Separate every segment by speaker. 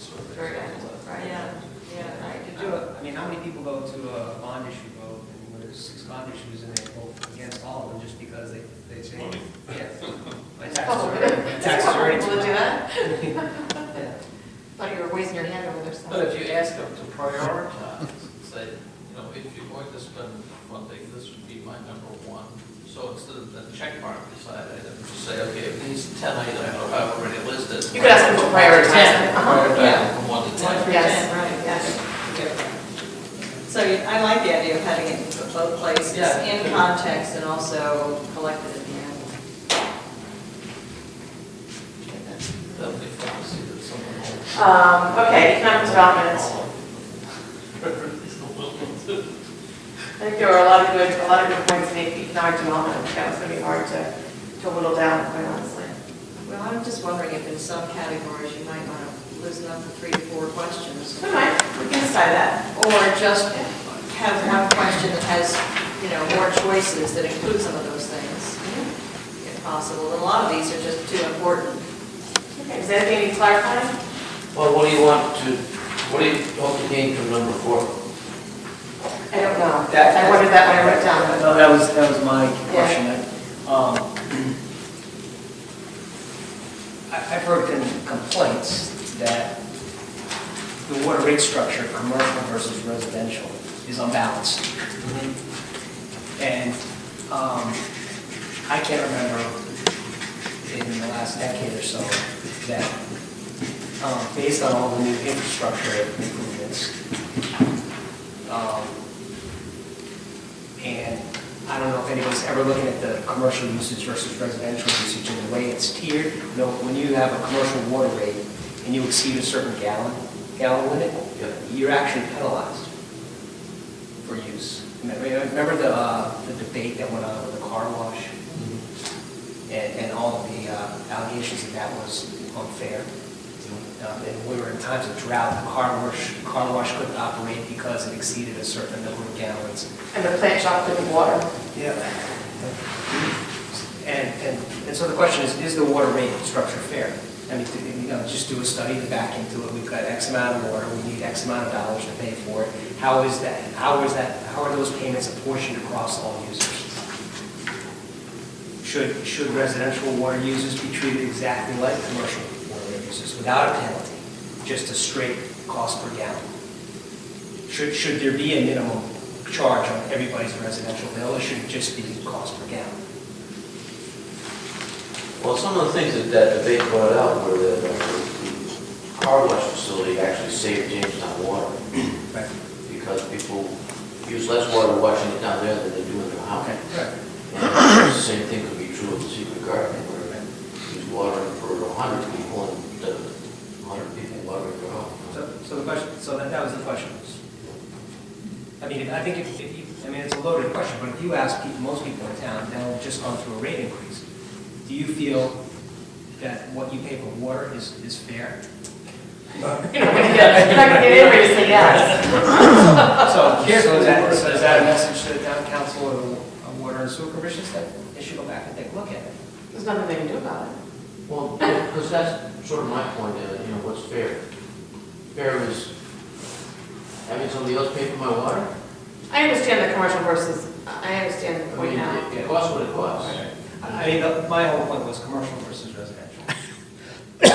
Speaker 1: survey.
Speaker 2: Very active, right? Yeah, I could do it.
Speaker 3: I mean, how many people go to a bond issue vote, and when there's 6 bond issues, and they vote against all of them just because they say,
Speaker 1: Money.
Speaker 3: yeah, my
Speaker 2: It's a
Speaker 3: taxes
Speaker 2: couple,
Speaker 3: are,
Speaker 2: it's a
Speaker 3: taxes
Speaker 2: couple
Speaker 3: are
Speaker 2: people to do that.
Speaker 3: Yeah.
Speaker 2: Thought you were raising your hand over there.
Speaker 4: But if you ask them to prioritize, say, you know, if you're going to spend funding, this would be my number one. So instead of the check mark beside it, just say, okay, these 10 items I've already listed.
Speaker 2: You could ask them to prioritize them.
Speaker 4: Prioritize them from 1 to 10.
Speaker 2: Yes.
Speaker 5: Right,
Speaker 2: Yes.
Speaker 5: so I like the idea of having it in both places,
Speaker 4: Yeah.
Speaker 5: in context and also collected at the end.
Speaker 4: That'll be fun to see that someone will.
Speaker 2: Okay, economic development. I think there were a lot of good points made in economic development. I think that was going to be hard to whittle down, quite honestly.
Speaker 5: Well, I'm just wondering if in some categories you might want to listen up to 3 to 4 questions.
Speaker 2: We might, we can decide that.
Speaker 5: Or just have one question that has, you know, more choices that include some of those things, if possible. And a lot of these are just too important.
Speaker 2: Okay, is there anything you need clarifying?
Speaker 6: Well, what do you hope to gain from number 4?
Speaker 2: I don't know. I wondered that when I wrote it down.
Speaker 3: No, that was my question. I've heard complaints that the water rate structure, commercial versus residential, is unbalanced. And I can't remember in the last decade or so that based on all the new infrastructure improvements, and I don't know if anyone's ever looking at the commercial usage versus residential usage and the way it's tiered. You know, when you have a commercial water rate and you exceed a certain gallon limit, you're actually penalized for use. Remember the debate that went on with the car wash and all of the allegations that was unfair. And we were in times of drought, the car wash couldn't operate because it exceeded a certain number of gallons.
Speaker 2: And the plant shop with the water.
Speaker 3: Yeah. And so the question is the water rate structure fair? I mean, you know, just do a study to back into it. We've got X amount of water, we need X amount of dollars to pay for it. How are those payments apportioned across all users? Should residential water users be treated exactly like commercial water users without a penalty, just a straight cost per gallon? Should there be a minimum charge on everybody's residential bill, or should it just be cost per gallon?
Speaker 6: Well, some of the things that debate brought out were that the car wash facility actually saved Jamestown water.
Speaker 3: Right.
Speaker 6: Because people use less water washing it down there than they do in their house.
Speaker 3: Okay, right.
Speaker 6: And the same thing could be true of the secret garden, where they use water for 100 people instead of 100 people watering their home.
Speaker 3: So the question, so that was the question. I mean, I think if you, I mean, it's a loaded question, but if you ask people, most people in town, they'll just gone through a rate increase. Do you feel that what you pay for water is fair?
Speaker 2: You're not going to get anybody to say yes.
Speaker 3: So is that a message to the town council or the water and sewer commissions that they should go back and take a look at it?
Speaker 2: There's nothing they can do about it.
Speaker 6: Well, because that's sort of my point, you know, what's fair? Fair is having somebody else pay for my water?
Speaker 2: I understand the commercial versus, I understand the
Speaker 6: I
Speaker 2: point
Speaker 6: mean,
Speaker 2: now.
Speaker 6: it costs what it costs.
Speaker 3: I mean, my whole point was commercial versus residential.
Speaker 4: I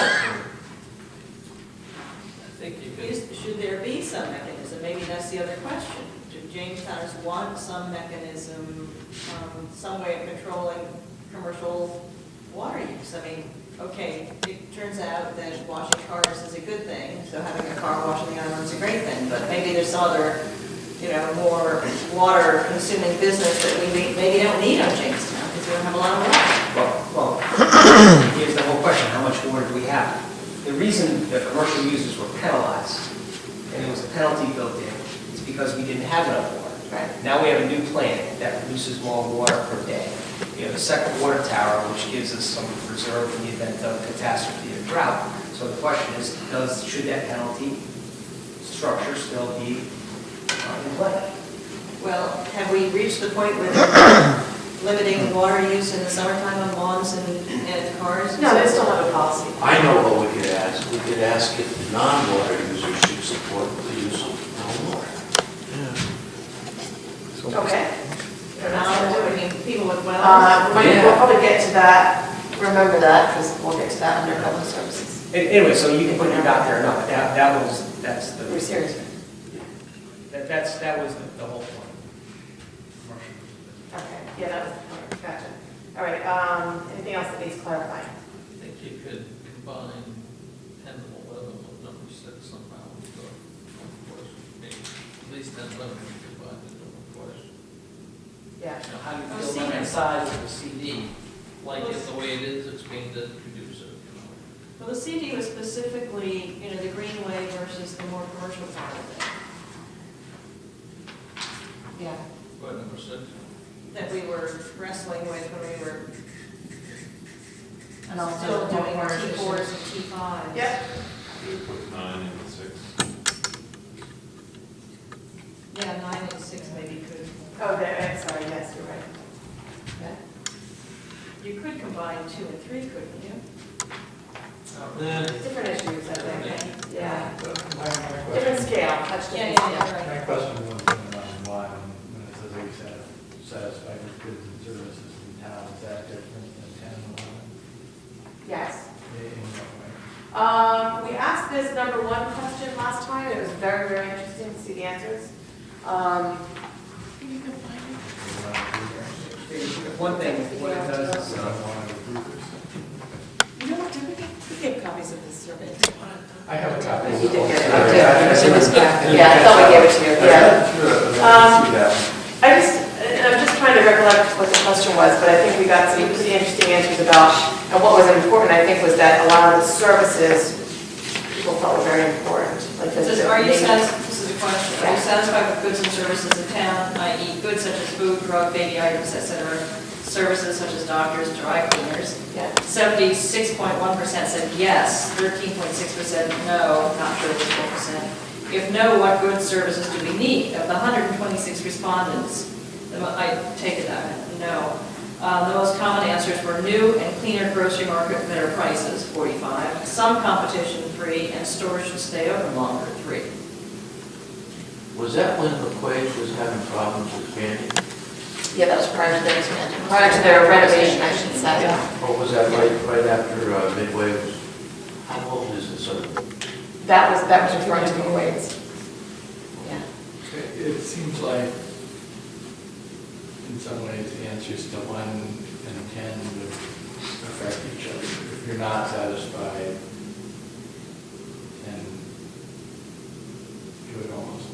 Speaker 4: think you could.
Speaker 5: Should there be some mechanism? Maybe that's the other question. Do Jamestowners want some mechanism, some way of controlling commercial water use? I mean, okay, it turns out that washing cars is a good thing, so having a car washing the island is a great thing, but maybe there's some other, you know, more water-consuming business that we maybe don't need on Jamestown, because we don't have a lot of water.
Speaker 3: Well, here's the whole question, how much water do we have? The reason the commercial users were penalized, and there was a penalty built in, is because we didn't have enough water.
Speaker 2: Right.
Speaker 3: Now we have a new plant that produces more water per day. We have a second water tower, which gives us some reserve in the event of catastrophe or drought. So the question is, should that penalty structure still be in play?
Speaker 5: Well, have we reached the point where limiting water use in the summertime on lawns and cars?
Speaker 2: No, they still have a policy.
Speaker 6: I know what we could ask. We could ask if non-water users should support the use of town water.
Speaker 2: Okay.
Speaker 5: Or not, I mean, people with wells?
Speaker 2: We'll probably get to that, remember that, because we'll get to that under public services.
Speaker 3: Anyway, so you can put your dot there or not, that's
Speaker 2: We're
Speaker 3: the,
Speaker 2: serious.
Speaker 3: that was the whole point.
Speaker 2: Okay, yeah, that was, gotcha. All right, anything else that needs clarifying?
Speaker 4: I think you could combine 10 and 11 with number 6 somehow, so, of course, maybe at least 10 and 11 you could combine into one question.
Speaker 2: Yeah.
Speaker 4: Now, how do
Speaker 5: Oh,
Speaker 4: you feel
Speaker 5: CD.
Speaker 4: about the size of the CD? Like it the way it is, it's being to produce it, you know?
Speaker 5: Well, the CD was specifically, the greenway versus the more commercial part of it,
Speaker 2: Yeah.
Speaker 4: Go ahead, number 6.
Speaker 5: that we were wrestling with when we were
Speaker 2: And also
Speaker 5: still doing
Speaker 2: more
Speaker 5: T4s and T5s.
Speaker 2: Yep.
Speaker 1: You would put 9 and 6.
Speaker 5: Yeah, 9 and 6 maybe could,
Speaker 2: Oh, there, sorry, yes, you're right. Yeah.
Speaker 5: you could combine 2 and 3, couldn't you?
Speaker 2: Different issues, I think.
Speaker 5: Okay.
Speaker 2: Yeah.
Speaker 7: My
Speaker 2: Different scale, touch
Speaker 5: Yeah,
Speaker 2: different scale.
Speaker 5: right.
Speaker 7: question was why, when it says they satisfied with goods and services in town, is that different than 10 and 11?
Speaker 2: Yes.
Speaker 7: In what way?
Speaker 2: We asked this number 1 question last time. It was very, very interesting to see the answers. You can find it.
Speaker 3: One thing, what it does is,
Speaker 7: So I wanted to prove this.
Speaker 2: You know what, did we gave copies of this survey?
Speaker 7: I have a copy.
Speaker 2: You did get it. Yeah, I thought we gave it to you, yeah. I'm just trying to recollect what the question was, but I think we got some pretty interesting answers about, and what was important, I think, was that a lot of the services people felt were very important. Like
Speaker 5: This is, this is a question, are you satisfied with goods and services in town, i.e. goods such as food, drug, baby items, etc., services such as doctors, dry cleaners?
Speaker 2: Yeah.
Speaker 5: 76.1% said yes, 13.6% no, not sure which 4%. If no, what goods, services do we need? Of the 126 respondents, I take it that no. The most common answers were new and cleaner grocery market, better prices, 45, some competition, 3, and stores should stay open longer, 3.
Speaker 6: Was that when McQuaid was having problems expanding?
Speaker 2: Yeah, that was prior to their expansion, prior to their renovation, I should say.
Speaker 6: Or was that right after Midway was, how old is it, sort of?
Speaker 2: That was referring to the weights. Yeah.
Speaker 7: It seems like, in some ways, the answers to 1 and 10 would affect each other. If you're not satisfied, then you would almost.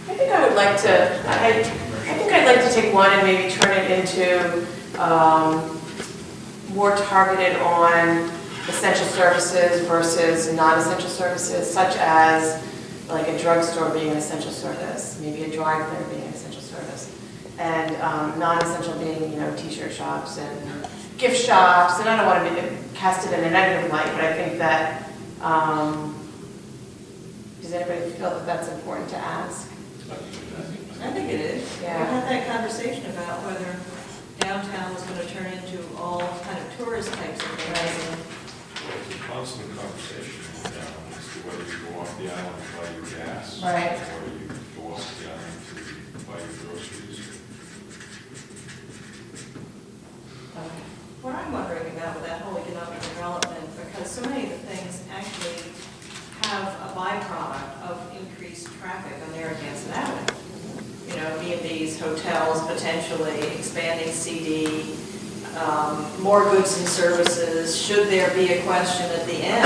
Speaker 2: I think I would like to, I think I'd like to take 1 and maybe turn it into more targeted on essential services versus non-essential services, such as like a drugstore being an essential service, maybe a dry cleaner being an essential service, and non-essential being, t-shirt shops and gift shops, and I don't want to cast it in a negative light, but I think that, does anybody feel that that's important to ask?
Speaker 5: I think it is.
Speaker 2: Yeah.
Speaker 5: We had that conversation about whether downtown was going to turn into all kind of tourist types of things.
Speaker 1: Well, it's a constant conversation down as to whether you go off the island and buy your gas.
Speaker 2: Right.
Speaker 1: Or you go off the island to buy your groceries.
Speaker 5: What I'm wondering about with that whole economic development, because so many of the things actually have a byproduct of increased traffic on Narragansett Avenue. B&Bs, hotels, potentially expanding CD, more goods and services. Should there be a question at the end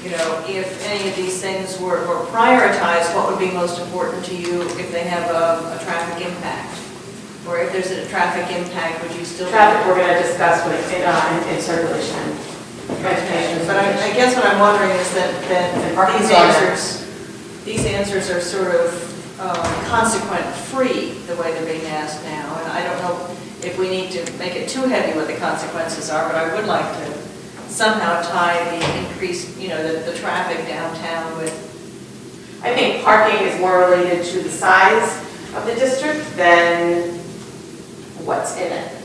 Speaker 5: about, if any of these things were prioritized, what would be most important to you if they have a traffic impact? Or if there's a traffic impact, would you still?
Speaker 2: Traffic we're going to discuss in circulation. Transportation.
Speaker 5: But I guess what I'm wondering is that
Speaker 2: parking
Speaker 5: these answers are sort of consequence-free, the way they're being asked now. And I don't know if we need to make it too heavy what the consequences are, but I would like to somehow tie the increased, the traffic downtown with.
Speaker 2: I think parking is more related to the size of the district than what's in it.